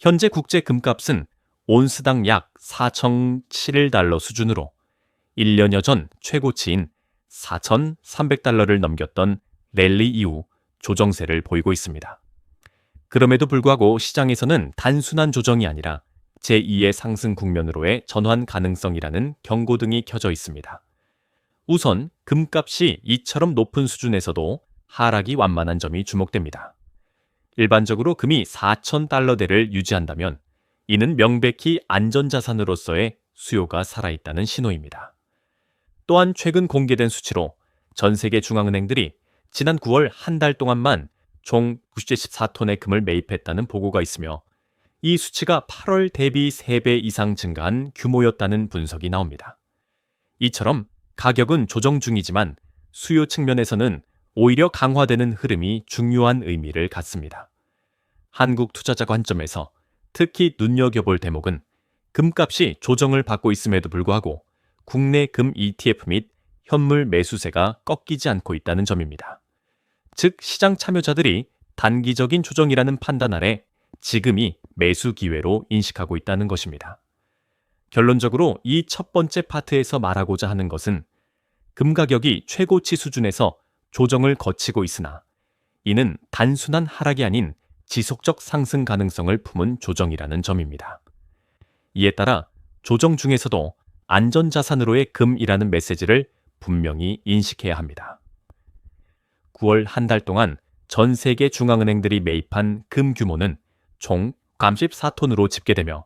현재 국제 금값은 온스당 약 4,071달러 수준으로 1년여 전 최고치인 4,300달러를 넘겼던 랠리 이후 조정세를 보이고 있습니다. 그럼에도 불구하고 시장에서는 단순한 조정이 아니라 제2의 상승 국면으로의 전환 가능성이라는 경고등이 켜져 있습니다. 우선 금값이 이처럼 높은 수준에서도 하락이 완만한 점이 주목됩니다. 일반적으로 금이 4,000달러대를 유지한다면 이는 명백히 안전자산으로서의 수요가 살아있다는 신호입니다. 또한 최근 공개된 수치로 전 세계 중앙은행들이 지난 9월 한 달 동안만 총 94톤의 금을 매입했다는 보고가 있으며 이 수치가 8월 대비 3배 이상 증가한 규모였다는 분석이 나옵니다. 이처럼 가격은 조정 중이지만 수요 측면에서는 오히려 강화되는 흐름이 중요한 의미를 갖습니다. 한국 투자자 관점에서 특히 눈여겨볼 대목은 금값이 조정을 받고 있음에도 불구하고 국내 금 ETF 및 현물 매수세가 꺾이지 않고 있다는 점입니다. 즉 시장 참여자들이 단기적인 조정이라는 판단 아래 지금이 매수 기회로 인식하고 있다는 것입니다. 결론적으로 이 첫 번째 파트에서 말하고자 하는 것은 금 가격이 최고치 수준에서 조정을 거치고 있으나 이는 단순한 하락이 아닌 지속적 상승 가능성을 품은 조정이라는 점입니다. 이에 따라 조정 중에서도 안전자산으로의 금이라는 메시지를 분명히 인식해야 합니다. 9월 한 달 동안 전 세계 중앙은행들이 매입한 금 규모는 총 34톤으로 집계되며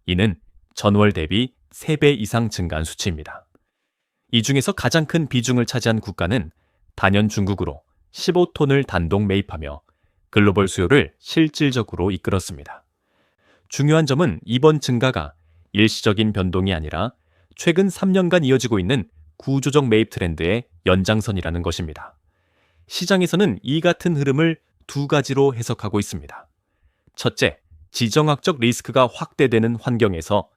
이는 전월 대비 3배 이상 증가한 수치입니다. 이 중에서 가장 큰 비중을 차지한 국가는 단연 중국으로 15톤을 단독 매입하며 글로벌 수요를 실질적으로 이끌었습니다. 중요한 점은 이번 증가가 일시적인 변동이 아니라 최근 3년간 이어지고 있는 구조적 매입 트렌드의 연장선이라는 것입니다. 시장에서는 이 같은 흐름을 두 가지로 해석하고 있습니다. 첫째, 지정학적 리스크가 확대되는 환경에서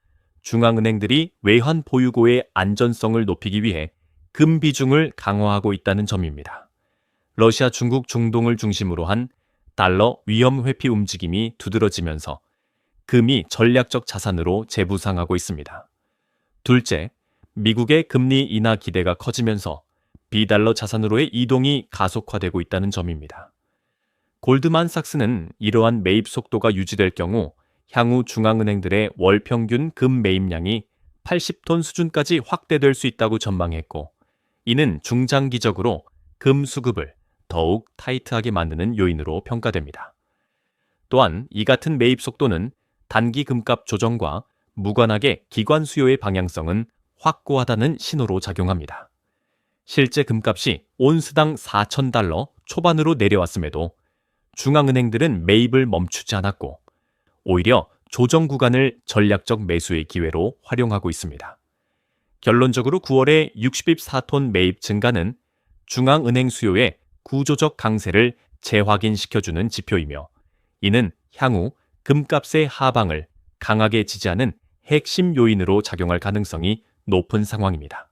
중앙은행들이 외환 보유고의 안전성을 높이기 위해 금 비중을 강화하고 있다는 점입니다. 러시아, 중국, 중동을 중심으로 한 달러 위험 회피 움직임이 두드러지면서 금이 전략적 자산으로 재부상하고 있습니다. 둘째, 미국의 금리 인하 기대가 커지면서 비달러 자산으로의 이동이 가속화되고 있다는 점입니다. 골드만삭스는 이러한 매입 속도가 유지될 경우 향후 중앙은행들의 월 평균 금 매입량이 80톤 수준까지 확대될 수 있다고 전망했고, 이는 중장기적으로 금 수급을 더욱 타이트하게 만드는 요인으로 평가됩니다. 또한 이 같은 매입 속도는 단기 금값 조정과 무관하게 기관 수요의 방향성은 확고하다는 신호로 작용합니다. 실제 금값이 온스당 4,000달러 초반으로 내려왔음에도 중앙은행들은 매입을 멈추지 않았고 오히려 조정 구간을 전략적 매수의 기회로 활용하고 있습니다. 결론적으로 9월의 64톤 매입 증가는 중앙은행 수요의 구조적 강세를 재확인시켜주는 지표이며 이는 향후 금값의 하방을 강하게 지지하는 핵심 요인으로 작용할 가능성이 높은 상황입니다.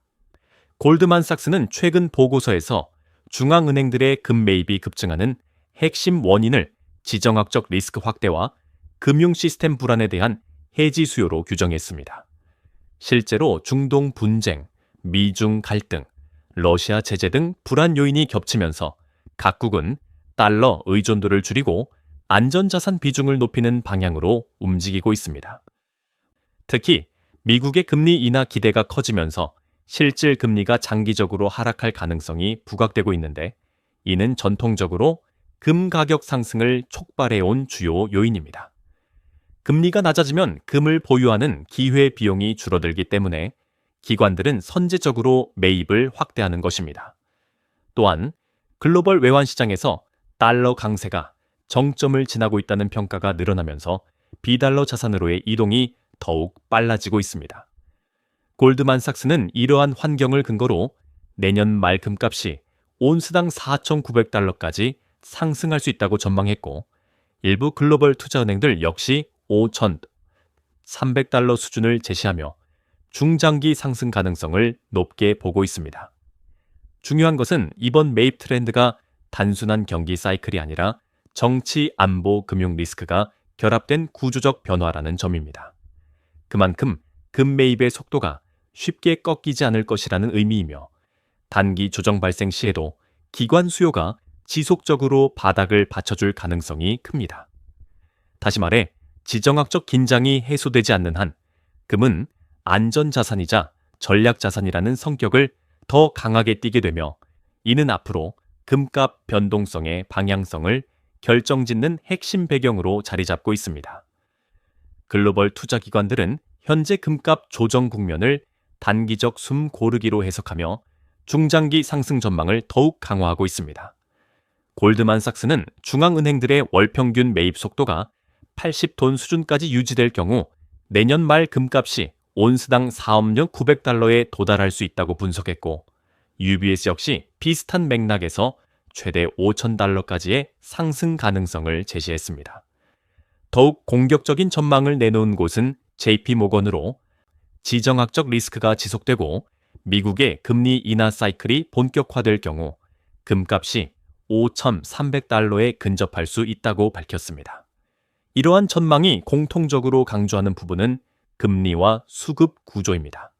골드만삭스는 최근 보고서에서 중앙은행들의 금 매입이 급증하는 핵심 원인을 지정학적 리스크 확대와 금융 시스템 불안에 대한 해지 수요로 규정했습니다. 실제로 중동 분쟁, 미중 갈등, 러시아 제재 등 불안 요인이 겹치면서 각국은 달러 의존도를 줄이고 안전자산 비중을 높이는 방향으로 움직이고 있습니다. 특히 미국의 금리 인하 기대가 커지면서 실질 금리가 장기적으로 하락할 가능성이 부각되고 있는데 이는 전통적으로 금 가격 상승을 촉발해온 주요 요인입니다. 금리가 낮아지면 금을 보유하는 기회 비용이 줄어들기 때문에 기관들은 선제적으로 매입을 확대하는 것입니다. 또한 글로벌 외환 시장에서 달러 강세가 정점을 지나고 있다는 평가가 늘어나면서 비달러 자산으로의 이동이 더욱 빨라지고 있습니다. 골드만삭스는 이러한 환경을 근거로 내년 말 금값이 온스당 4,900달러까지 상승할 수 있다고 전망했고 일부 글로벌 투자은행들 역시 5,300달러 수준을 제시하며 중장기 상승 가능성을 높게 보고 있습니다. 중요한 것은 이번 매입 트렌드가 단순한 경기 사이클이 아니라 정치, 안보, 금융 리스크가 결합된 구조적 변화라는 점입니다. 그만큼 금 매입의 속도가 쉽게 꺾이지 않을 것이라는 의미이며 단기 조정 발생 시에도 기관 수요가 지속적으로 바닥을 받쳐줄 가능성이 큽니다. 다시 말해 지정학적 긴장이 해소되지 않는 한 금은 안전자산이자 전략자산이라는 성격을 더 강하게 띠게 되며 이는 앞으로 금값 변동성의 방향성을 결정짓는 핵심 배경으로 자리 잡고 있습니다. 글로벌 투자기관들은 현재 금값 조정 국면을 단기적 숨 고르기로 해석하며 중장기 상승 전망을 더욱 강화하고 있습니다. 골드만삭스는 중앙은행들의 월평균 매입 속도가 80톤 수준까지 유지될 경우 내년 말 금값이 온스당 4억 900달러에 도달할 수 있다고 분석했고 UBS 역시 비슷한 맥락에서 최대 5,000달러까지의 상승 가능성을 제시했습니다. 더욱 공격적인 전망을 내놓은 곳은 JP모건으로 지정학적 리스크가 지속되고 미국의 금리 인하 사이클이 본격화될 경우 금값이 5,300달러에 근접할 수 있다고 밝혔습니다. 이러한 전망이 공통적으로 강조하는 부분은 금리와 수급 구조입니다.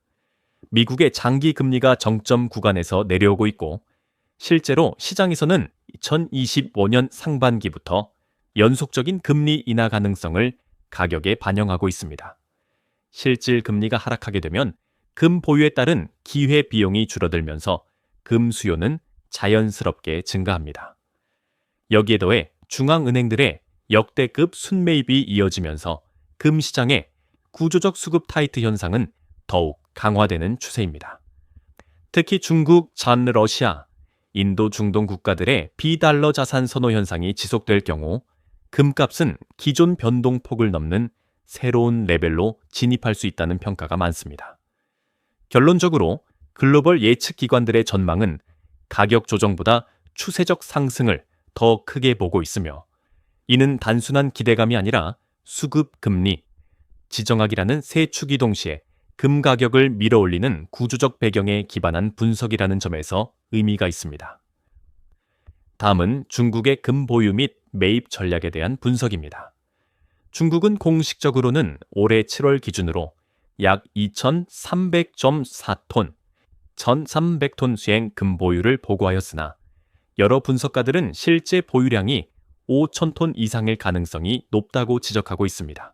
미국의 장기 금리가 정점 구간에서 내려오고 있고 실제로 시장에서는 2025년 상반기부터 연속적인 금리 인하 가능성을 가격에 반영하고 있습니다. 실질 금리가 하락하게 되면 금 보유에 따른 기회 비용이 줄어들면서 금 수요는 자연스럽게 증가합니다. 여기에 더해 중앙은행들의 역대급 순매입이 이어지면서 금 시장의 구조적 수급 타이트 현상은 더욱 강화되는 추세입니다. 특히 중국, 전 러시아, 인도, 중동 국가들의 비달러 자산 선호 현상이 지속될 경우 금값은 기존 변동폭을 넘는 새로운 레벨로 진입할 수 있다는 평가가 많습니다. 결론적으로 글로벌 예측 기관들의 전망은 가격 조정보다 추세적 상승을 더 크게 보고 있으며 이는 단순한 기대감이 아니라 수급 금리, 지정학이라는 세 축이 동시에 금 가격을 밀어올리는 구조적 배경에 기반한 분석이라는 점에서 의미가 있습니다. 다음은 중국의 금 보유 및 매입 전략에 대한 분석입니다. 중국은 공식적으로는 올해 7월 기준으로 약 2,300.4톤, 1,300톤 수행 금 보유를 보고하였으나 여러 분석가들은 실제 보유량이 5,000톤 이상일 가능성이 높다고 지적하고 있습니다.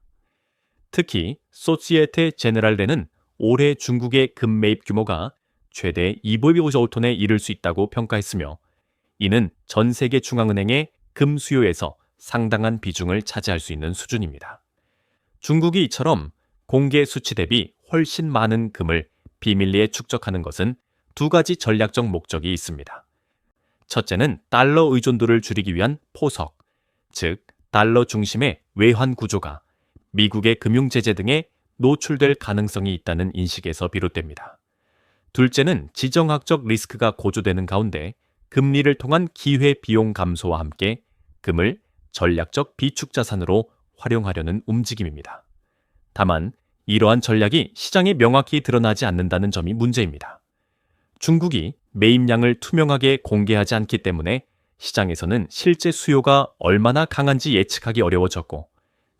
특히 소시에테 제네랄레는 올해 중국의 금 매입 규모가 최대 255톤에 이를 수 있다고 평가했으며 이는 전 세계 중앙은행의 금 수요에서 상당한 비중을 차지할 수 있는 수준입니다. 중국이 이처럼 공개 수치 대비 훨씬 많은 금을 비밀리에 축적하는 것은 두 가지 전략적 목적이 있습니다. 첫째는 달러 의존도를 줄이기 위한 포석, 즉 달러 중심의 외환 구조가 미국의 금융제재 등에 노출될 가능성이 있다는 인식에서 비롯됩니다. 둘째는 지정학적 리스크가 고조되는 가운데 금리를 통한 기회 비용 감소와 함께 금을 전략적 비축 자산으로 활용하려는 움직임입니다. 다만 이러한 전략이 시장에 명확히 드러나지 않는다는 점이 문제입니다. 중국이 매입량을 투명하게 공개하지 않기 때문에 시장에서는 실제 수요가 얼마나 강한지 예측하기 어려워졌고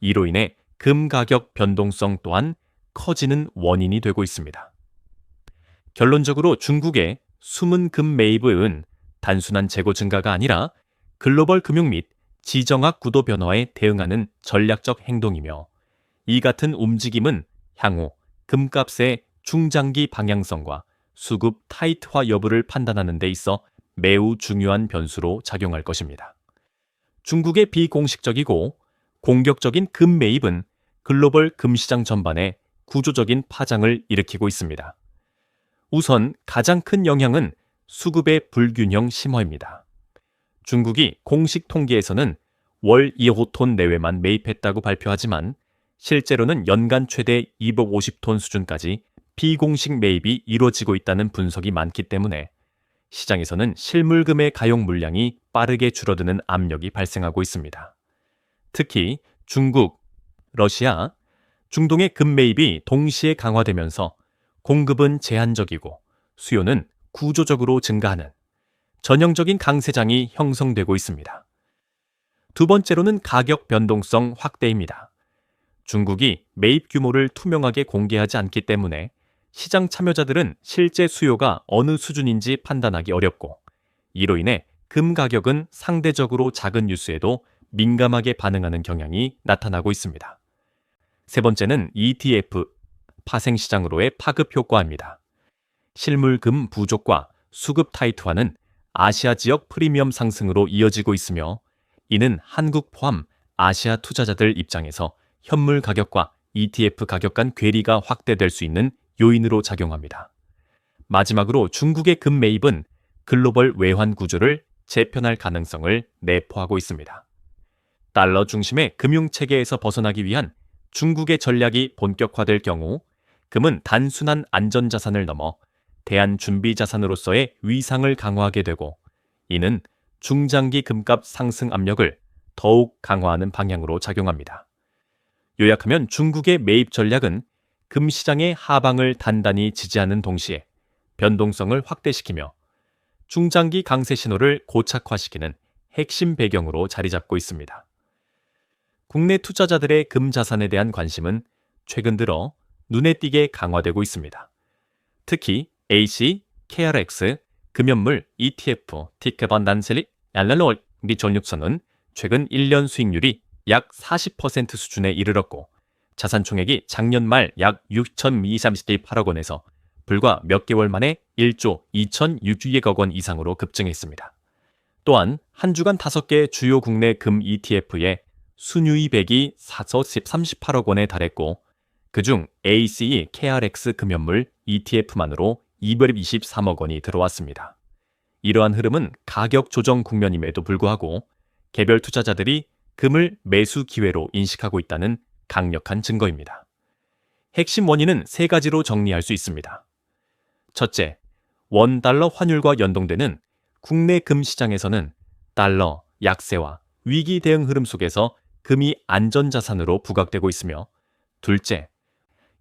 이로 인해 금 가격 변동성 또한 커지는 원인이 되고 있습니다. 결론적으로 중국의 숨은 금 매입은 단순한 재고 증가가 아니라 글로벌 금융 및 지정학 구도 변화에 대응하는 전략적 행동이며 이 같은 움직임은 향후 금값의 중장기 방향성과 수급 타이트화 여부를 판단하는 데 있어 매우 중요한 변수로 작용할 것입니다. 중국의 비공식적이고 공격적인 금 매입은 글로벌 금시장 전반에 구조적인 파장을 일으키고 있습니다. 우선 가장 큰 영향은 수급의 불균형 심화입니다. 중국이 공식 통계에서는 월 2호톤 내외만 매입했다고 발표하지만 실제로는 연간 최대 250톤 수준까지 비공식 매입이 이루어지고 있다는 분석이 많기 때문에 시장에서는 실물금의 가용 물량이 빠르게 줄어드는 압력이 발생하고 있습니다. 특히 중국, 러시아, 중동의 금 매입이 동시에 강화되면서 공급은 제한적이고 수요는 구조적으로 증가하는 전형적인 강세장이 형성되고 있습니다. 두 번째로는 가격 변동성 확대입니다. 중국이 매입 규모를 투명하게 공개하지 않기 때문에 시장 참여자들은 실제 수요가 어느 수준인지 판단하기 어렵고, 이로 인해 금 가격은 상대적으로 작은 뉴스에도 민감하게 반응하는 경향이 나타나고 있습니다. 세 번째는 ETF, 파생시장으로의 파급 효과입니다. 실물금 부족과 수급 타이트화는 아시아 지역 프리미엄 상승으로 이어지고 있으며, 이는 한국 포함 아시아 투자자들 입장에서 현물 가격과 ETF 가격 간 괴리가 확대될 수 있는 요인으로 작용합니다. 마지막으로 중국의 금 매입은 글로벌 외환 구조를 재편할 가능성을 내포하고 있습니다. 달러 중심의 금융체계에서 벗어나기 위한 중국의 전략이 본격화될 경우 금은 단순한 안전자산을 넘어 대안준비자산으로서의 위상을 강화하게 되고, 이는 중장기 금값 상승 압력을 더욱 강화하는 방향으로 작용합니다. 요약하면 중국의 매입 전략은 금 시장의 하방을 단단히 지지하는 동시에 변동성을 확대시키며 중장기 강세 신호를 고착화시키는 핵심 배경으로 자리 잡고 있습니다. 국내 투자자들의 금 자산에 대한 관심은 최근 들어 눈에 띄게 강화되고 있습니다. 특히 AC, KRX, 금연물, ETF, 티켓번 단셀리, 알랄로얼, 리존육선은 최근 1년 수익률이 약 40% 수준에 이르렀고, 자산 총액이 작년 말 약 6,238억 원에서 불과 몇 개월 만에 1조 2,600억 원 이상으로 급증했습니다. 또한 한 주간 5개 주요 국내 금 ETF의 순유입액이 38억 원에 달했고, 그중 ACE, KRX 금연물 ETF만으로 223억 원이 들어왔습니다. 이러한 흐름은 가격 조정 국면임에도 불구하고 개별 투자자들이 금을 매수 기회로 인식하고 있다는 강력한 증거입니다. 핵심 원인은 세 가지로 정리할 수 있습니다. 첫째, 원달러 환율과 연동되는 국내 금 시장에서는 달러 약세와 위기 대응 흐름 속에서 금이 안전자산으로 부각되고 있으며, 둘째,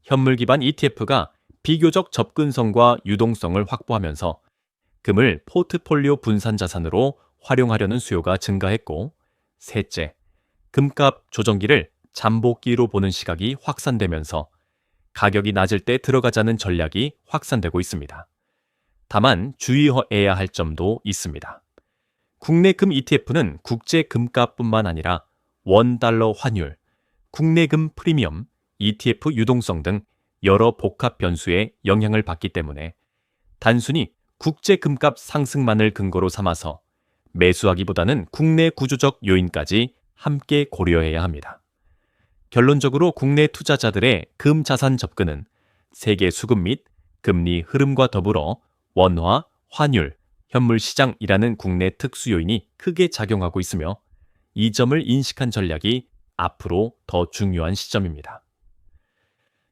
현물 기반 ETF가 비교적 접근성과 유동성을 확보하면서 금을 포트폴리오 분산 자산으로 활용하려는 수요가 증가했고, 셋째, 금값 조정기를 잠복기로 보는 시각이 확산되면서 가격이 낮을 때 들어가자는 전략이 확산되고 있습니다. 다만 주의해야 할 점도 있습니다. 국내 금 ETF는 국제 금값뿐만 아니라 원달러 환율, 국내 금 프리미엄, ETF 유동성 등 여러 복합 변수에 영향을 받기 때문에 단순히 국제 금값 상승만을 근거로 삼아서 매수하기보다는 국내 구조적 요인까지 함께 고려해야 합니다. 결론적으로 국내 투자자들의 금 자산 접근은 세계 수급 및 금리 흐름과 더불어 원화, 환율, 현물 시장이라는 국내 특수 요인이 크게 작용하고 있으며, 이 점을 인식한 전략이 앞으로 더 중요한 시점입니다.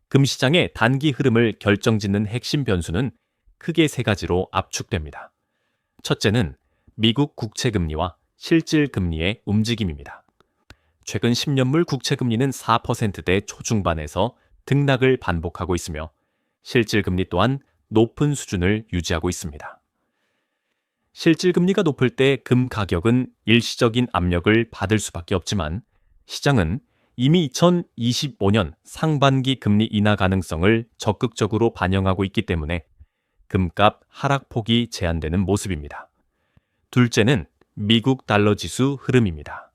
금 시장의 단기 흐름을 결정짓는 핵심 변수는 크게 세 가지로 압축됩니다. 첫째는 미국 국채금리와 실질금리의 움직임입니다. 최근 10년물 국채금리는 4%대 초중반에서 등락을 반복하고 있으며, 실질금리 또한 높은 수준을 유지하고 있습니다. 실질금리가 높을 때 금 가격은 일시적인 압력을 받을 수밖에 없지만, 시장은 이미 2025년 상반기 금리 인하 가능성을 적극적으로 반영하고 있기 때문에 금값 하락폭이 제한되는 모습입니다. 둘째는 미국 달러 지수 흐름입니다.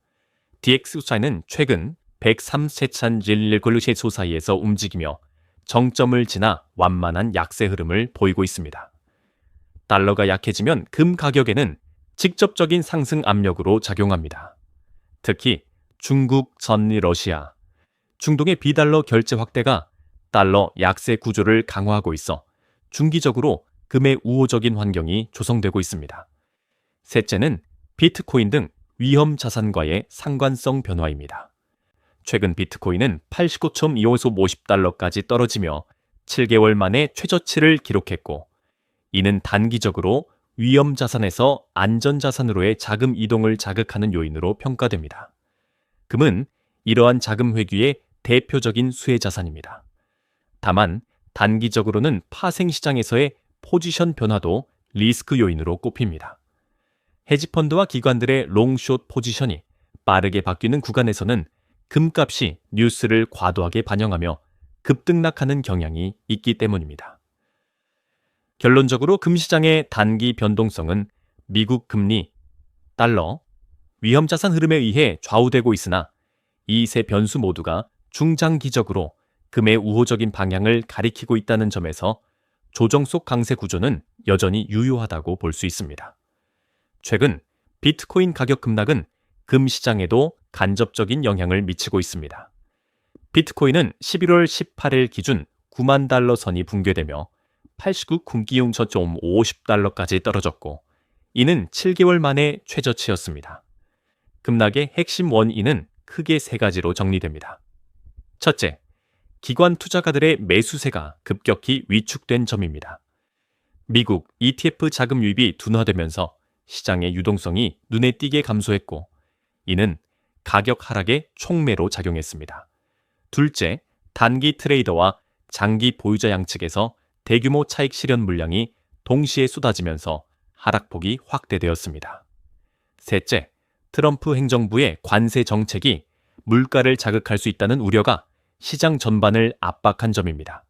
DXY는 최근 103세찬111글루시소 사이에서 움직이며 정점을 지나 완만한 약세 흐름을 보이고 있습니다. 달러가 약해지면 금 가격에는 직접적인 상승 압력으로 작용합니다. 특히 중국, 전미, 러시아, 중동의 비달러 결제 확대가 달러 약세 구조를 강화하고 있어 중기적으로 금의 우호적인 환경이 조성되고 있습니다. 셋째는 비트코인 등 위험 자산과의 상관성 변화입니다. 최근 비트코인은 89.25에서 50달러까지 떨어지며 7개월 만에 최저치를 기록했고, 이는 단기적으로 위험 자산에서 안전 자산으로의 자금 이동을 자극하는 요인으로 평가됩니다. 금은 이러한 자금 회귀의 대표적인 수혜 자산입니다. 다만 단기적으로는 파생 시장에서의 포지션 변화도 리스크 요인으로 꼽힙니다. 헤지펀드와 기관들의 롱숏 포지션이 빠르게 바뀌는 구간에서는 금값이 뉴스를 과도하게 반영하며 급등락하는 경향이 있기 때문입니다. 결론적으로 금시장의 단기 변동성은 미국 금리, 달러, 위험자산 흐름에 의해 좌우되고 있으나 이 세 변수 모두가 중장기적으로 금의 우호적인 방향을 가리키고 있다는 점에서 조정 속 강세 구조는 여전히 유효하다고 볼 수 있습니다. 최근 비트코인 가격 급락은 금 시장에도 간접적인 영향을 미치고 있습니다. 비트코인은 11월 18일 기준 9만 달러 선이 붕괴되며 89 kum기용 저점 50달러까지 떨어졌고 이는 7개월 만에 최저치였습니다. 급락의 핵심 원인은 크게 세 가지로 정리됩니다. 첫째, 기관 투자가들의 매수세가 급격히 위축된 점입니다. 미국 ETF 자금 유입이 둔화되면서 시장의 유동성이 눈에 띄게 감소했고 이는 가격 하락의 촉매로 작용했습니다. 둘째, 단기 트레이더와 장기 보유자 양측에서 대규모 차익 실현 물량이 동시에 쏟아지면서 하락폭이 확대되었습니다. 셋째, 트럼프 행정부의 관세 정책이 물가를 자극할 수 있다는 우려가 시장 전반을 압박한 점입니다.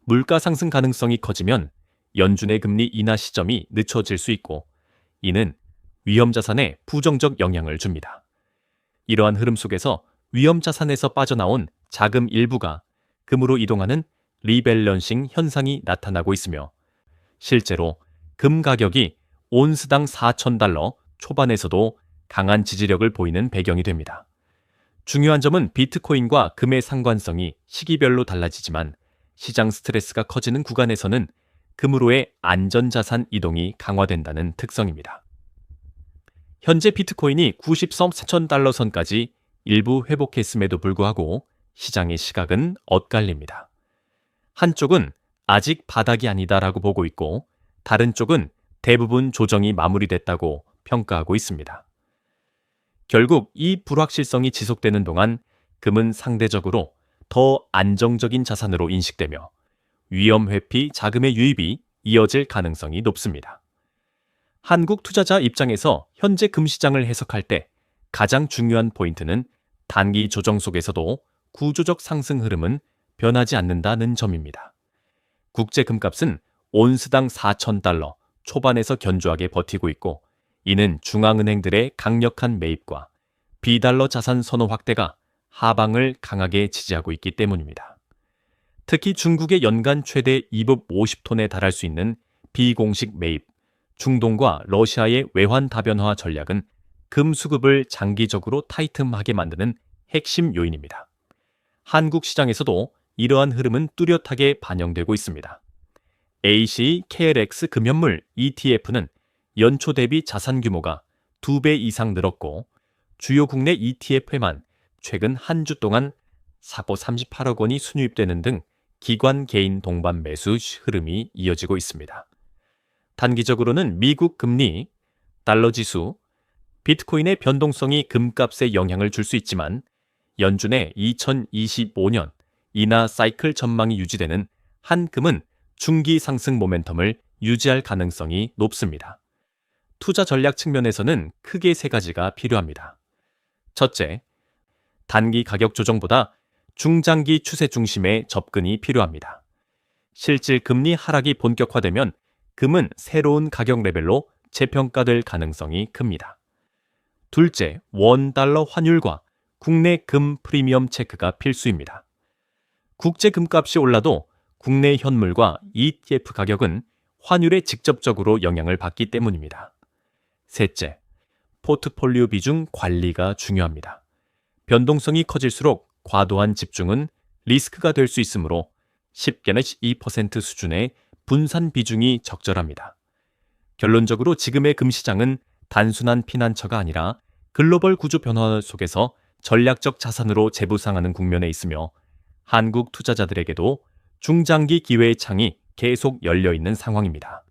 물가 상승 가능성이 커지면 연준의 금리 인하 시점이 늦춰질 수 있고 이는 위험자산에 부정적 영향을 줍니다. 이러한 흐름 속에서 위험자산에서 빠져나온 자금 일부가 금으로 이동하는 리밸런싱 현상이 나타나고 있으며 실제로 금 가격이 온스당 4,000달러 초반에서도 강한 지지력을 보이는 배경이 됩니다. 중요한 점은 비트코인과 금의 상관성이 시기별로 달라지지만 시장 스트레스가 커지는 구간에서는 금으로의 안전자산 이동이 강화된다는 특성입니다. 현재 비트코인이 93,000달러 선까지 일부 회복했음에도 불구하고 시장의 시각은 엇갈립니다. 한쪽은 아직 바닥이 아니다라고 보고 있고 다른 쪽은 대부분 조정이 마무리됐다고 평가하고 있습니다. 결국 이 불확실성이 지속되는 동안 금은 상대적으로 더 안정적인 자산으로 인식되며 위험 회피 자금의 유입이 이어질 가능성이 높습니다. 한국 투자자 입장에서 현재 금시장을 해석할 때 가장 중요한 포인트는 단기 조정 속에서도 구조적 상승 흐름은 변하지 않는다는 점입니다. 국제 금값은 온스당 4,000달러 초반에서 견조하게 버티고 있고 이는 중앙은행들의 강력한 매입과 비달러 자산 선호 확대가 하방을 강하게 지지하고 있기 때문입니다. 특히 중국의 연간 최대 250톤에 달할 수 있는 비공식 매입, 중동과 러시아의 외환 다변화 전략은 금 수급을 장기적으로 타이트하게 만드는 핵심 요인입니다. 한국 시장에서도 이러한 흐름은 뚜렷하게 반영되고 있습니다. AC KLX 금연물 ETF는 연초 대비 자산 규모가 2배 이상 늘었고 주요 국내 ETF에만 최근 한 주 동안 사고 38억 원이 순유입되는 등 기관 개인 동반 매수 흐름이 이어지고 있습니다. 단기적으로는 미국 금리, 달러 지수, 비트코인의 변동성이 금값에 영향을 줄 수 있지만 연준의 2025년 인하 사이클 전망이 유지되는 한 금은 중기 상승 모멘텀을 유지할 가능성이 높습니다. 투자 전략 측면에서는 크게 세 가지가 필요합니다. 첫째, 단기 가격 조정보다 중장기 추세 중심의 접근이 필요합니다. 실질 금리 하락이 본격화되면 금은 새로운 가격 레벨로 재평가될 가능성이 큽니다. 둘째, 원달러 환율과 국내 금 프리미엄 체크가 필수입니다. 국제 금값이 올라도 국내 현물과 ETF 가격은 환율에 직접적으로 영향을 받기 때문입니다. 셋째, 포트폴리오 비중 관리가 중요합니다. 변동성이 커질수록 과도한 집중은 리스크가 될 수 있으므로 10-2% 수준의 분산 비중이 적절합니다. 결론적으로 지금의 금시장은 단순한 피난처가 아니라 글로벌 구조 변화 속에서 전략적 자산으로 재부상하는 국면에 있으며 한국 투자자들에게도 중장기 기회의 창이 계속 열려 있는 상황입니다.